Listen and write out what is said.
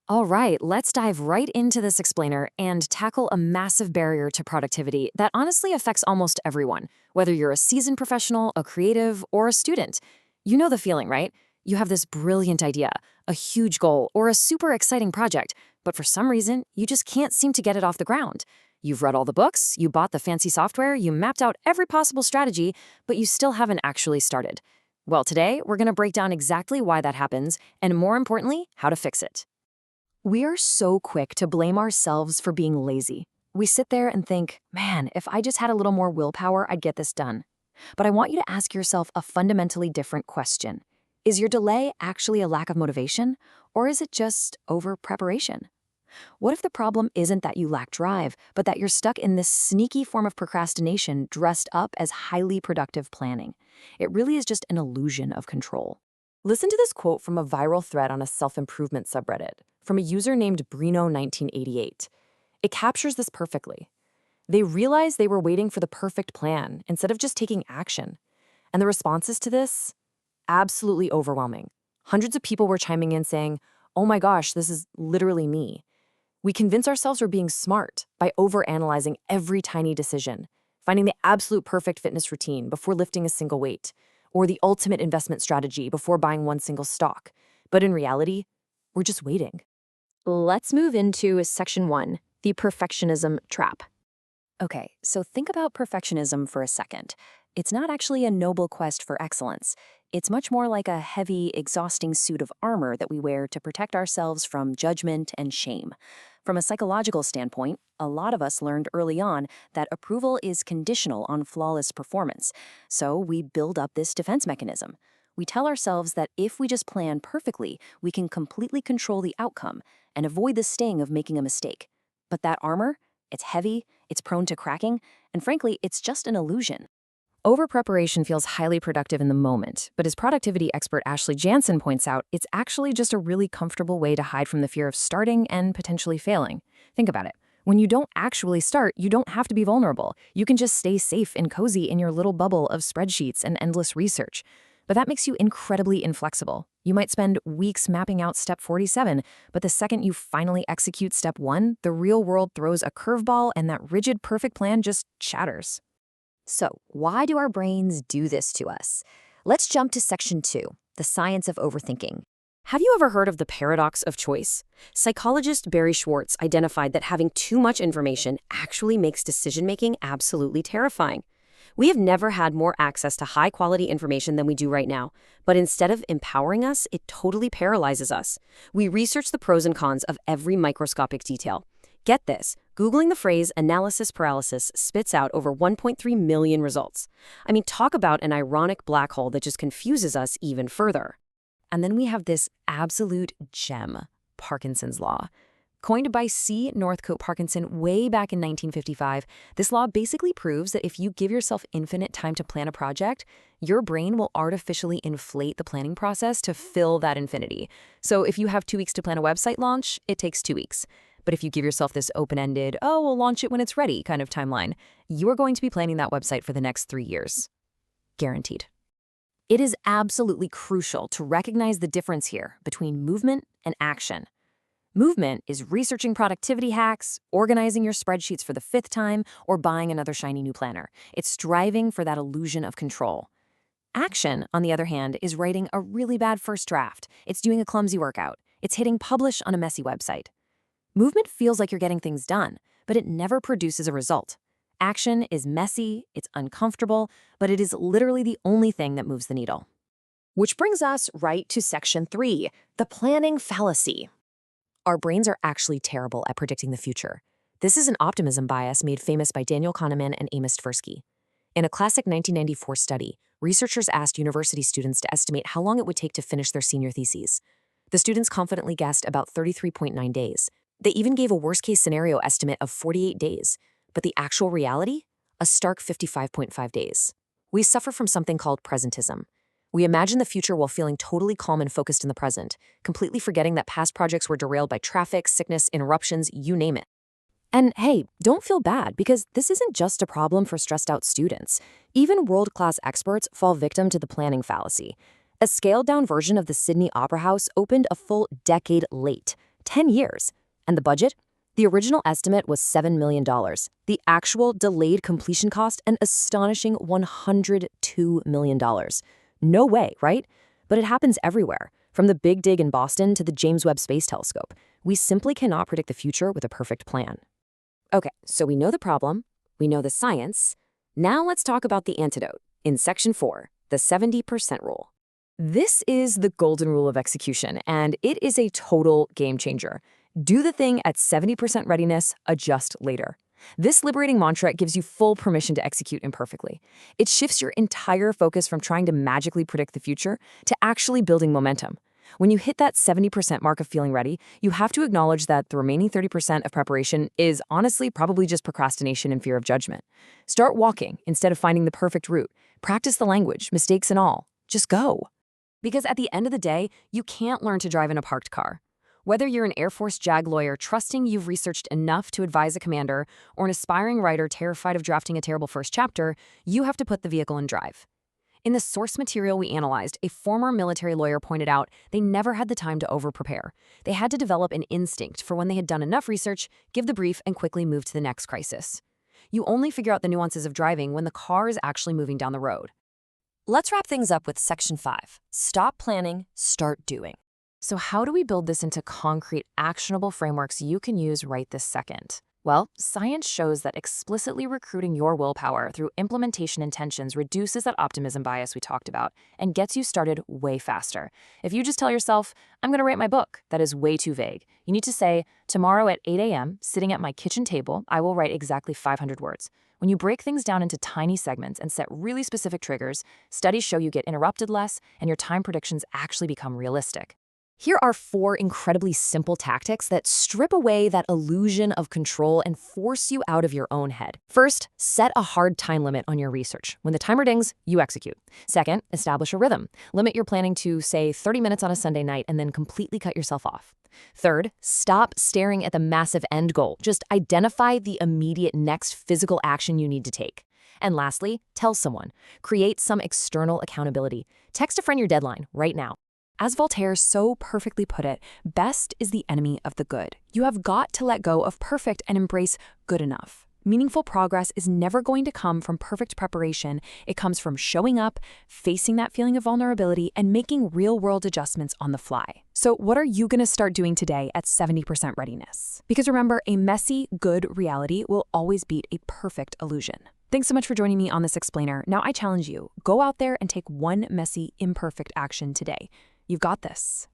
All right, let's dive right into this explainer and tackle a massive barrier to productivity that honestly affects almost everyone, whether you're a seasoned professional, a creative, or a student. You know the feeling, right? You have this brilliant idea, a huge goal, or a super exciting project, but for some reason, you just can't seem to get it off the ground. You've read all the books, you bought the fancy software, you mapped out every possible strategy, but you still haven't actually started. Well, today, we're going to break down exactly why that happens, and more importantly, how to fix it. We are so quick to blame ourselves for being lazy. We sit there and think, man, if I just had a little more willpower, I'd get this done. But I want you to ask yourself a fundamentally different question. Is your delay actually a lack of motivation, or is it just over preparation? What if the problem isn't that you lack drive, but that you're stuck in this sneaky form of procrastination dressed up as highly productive planning? It really is just an illusion of control. Listen to this quote from a viral thread on a self-improvement subreddit from a user named Brino1988. It captures this perfectly. They realized they were waiting for the perfect plan instead of just taking action. And the responses to this? Absolutely overwhelming. Hundreds of people were chiming in saying, "Oh my gosh, this is literally me." We convince ourselves we're being smart by overanalyzing every tiny decision, finding the absolute perfect fitness routine before lifting a single weight, or the ultimate investment strategy before buying one single stock. But in reality, we're just waiting. Let's move into section 1, the perfectionism trap. Okay, so think about perfectionism for a second. It's not actually a noble quest for excellence. It's much more like a heavy, exhausting suit of armor that we wear to protect ourselves from judgment and shame. From a psychological standpoint, a lot of us learned early on that approval is conditional on flawless performance. So we build up this defense mechanism. We tell ourselves that if we just plan perfectly, we can completely control the outcome and avoid the sting of making a mistake. But that armor, it's heavy, it's prone to cracking, and frankly, it's just an illusion. Over-preparation feels highly productive in the moment, but as productivity expert Ashley Jansen points out, it's actually just a really comfortable way to hide from the fear of starting and potentially failing. Think about it. When you don't actually start, you don't have to be vulnerable. You can just stay safe and cozy in your little bubble of spreadsheets and endless research. But that makes you incredibly inflexible. You might spend weeks mapping out step 47, but the second you finally execute step 1, the real world throws a curveball and that rigid, perfect plan just shatters. So, why do our brains do this to us? Let's jump to section 2, the science of overthinking. Have you ever heard of the paradox of choice? Psychologist Barry Schwartz identified that having too much information actually makes decision-making absolutely terrifying. We have never had more access to high-quality information than we do right now, but instead of empowering us, it totally paralyzes us. We research the pros and cons of every microscopic detail. Get this, Googling the phrase analysis paralysis spits out over 1.3 million results. I mean, talk about an ironic black hole that just confuses us even further. And then we have this absolute gem, Parkinson's Law. Coined by C. Northcote Parkinson way back in 1955, this law basically proves that if you give yourself infinite time to plan a project, your brain will artificially inflate the planning process to fill that infinity. So if you have 2 weeks to plan a website launch, it takes 2 weeks. But if you give yourself this open-ended, oh, we'll launch it when it's ready kind of timeline, you are going to be planning that website for the next 3 years. Guaranteed. It is absolutely crucial to recognize the difference here between movement and action. Movement is researching productivity hacks, organizing your spreadsheets for the 5th time, or buying another shiny new planner. It's striving for that illusion of control. Action, on the other hand, is writing a really bad first draft. It's doing a clumsy workout. It's hitting publish on a messy website. Movement feels like you're getting things done, but it never produces a result. Action is messy, it's uncomfortable, but it is literally the only thing that moves the needle. Which brings us right to section 3, the planning fallacy. Our brains are actually terrible at predicting the future. This is an optimism bias made famous by Daniel Kahneman and Amos Tversky. In a classic 1994 study, researchers asked university students to estimate how long it would take to finish their senior theses. The students confidently guessed about 33.9 days. They even gave a worst-case scenario estimate of 48 days, but the actual reality? A stark 55.5 days. We suffer from something called presentism. We imagine the future while feeling totally calm and focused in the present, completely forgetting that past projects were derailed by traffic, sickness, interruptions, you name it. And hey, don't feel bad, because this isn't just a problem for stressed-out students. Even world-class experts fall victim to the planning fallacy. A scaled-down version of the Sydney Opera House opened a full decade late. 10 years. And the budget? The original estimate was $7 million. The actual delayed completion cost, an astonishing $102 million. No way, right? But it happens everywhere, from the Big Dig in Boston to the James Webb Space Telescope. We simply cannot predict the future with a perfect plan. Okay, so we know the problem, we know the science. Now let's talk about the antidote. In Section 4, the 70% rule. This is the golden rule of execution, and it is a total game changer. Do the thing at 70% readiness, adjust later. This liberating mantra gives you full permission to execute imperfectly. It shifts your entire focus from trying to magically predict the future to actually building momentum. When you hit that 70% mark of feeling ready, you have to acknowledge that the remaining 30% of preparation is honestly probably just procrastination and fear of judgment. Start walking instead of finding the perfect route. Practice the language, mistakes and all. Just go. Because at the end of the day, you can't learn to drive in a parked car. Whether you're an Air Force JAG lawyer trusting you've researched enough to advise a commander, or an aspiring writer terrified of drafting a terrible first chapter, you have to put the vehicle in drive. In the source material we analyzed, a former military lawyer pointed out they never had the time to over-prepare. They had to develop an instinct for when they had done enough research, give the brief, and quickly move to the next crisis. You only figure out the nuances of driving when the car is actually moving down the road. Let's wrap things up with Section 5. Stop planning, start doing. So how do we build this into concrete, actionable frameworks you can use right this second? Well, science shows that explicitly recruiting your willpower through implementation intentions reduces that optimism bias we talked about and gets you started way faster. If you just tell yourself, I'm going to write my book, that is way too vague. You need to say, tomorrow at 8 a.m., sitting at my kitchen table, I will write exactly 500 words. When you break things down into tiny segments and set really specific triggers, studies show you get interrupted less and your time predictions actually become realistic. Here are 4 incredibly simple tactics that strip away that illusion of control and force you out of your own head. First, set a hard time limit on your research. When the timer dings, you execute. Second, establish a rhythm. Limit your planning to, say, 30 minutes on a Sunday night and then completely cut yourself off. Third, stop staring at the massive end goal. Just identify the immediate next physical action you need to take. And lastly, tell someone. Create some external accountability. Text a friend your deadline right now. As Voltaire so perfectly put it, best is the enemy of the good. You have got to let go of perfect and embrace good enough. Meaningful progress is never going to come from perfect preparation. It comes from showing up, facing that feeling of vulnerability, and making real-world adjustments on the fly. So what are you going to start doing today at 70% readiness? Because remember, a messy, good reality will always beat a perfect illusion. Thanks so much for joining me on this explainer. Now I challenge you, go out there and take one messy, imperfect action today. You've got this.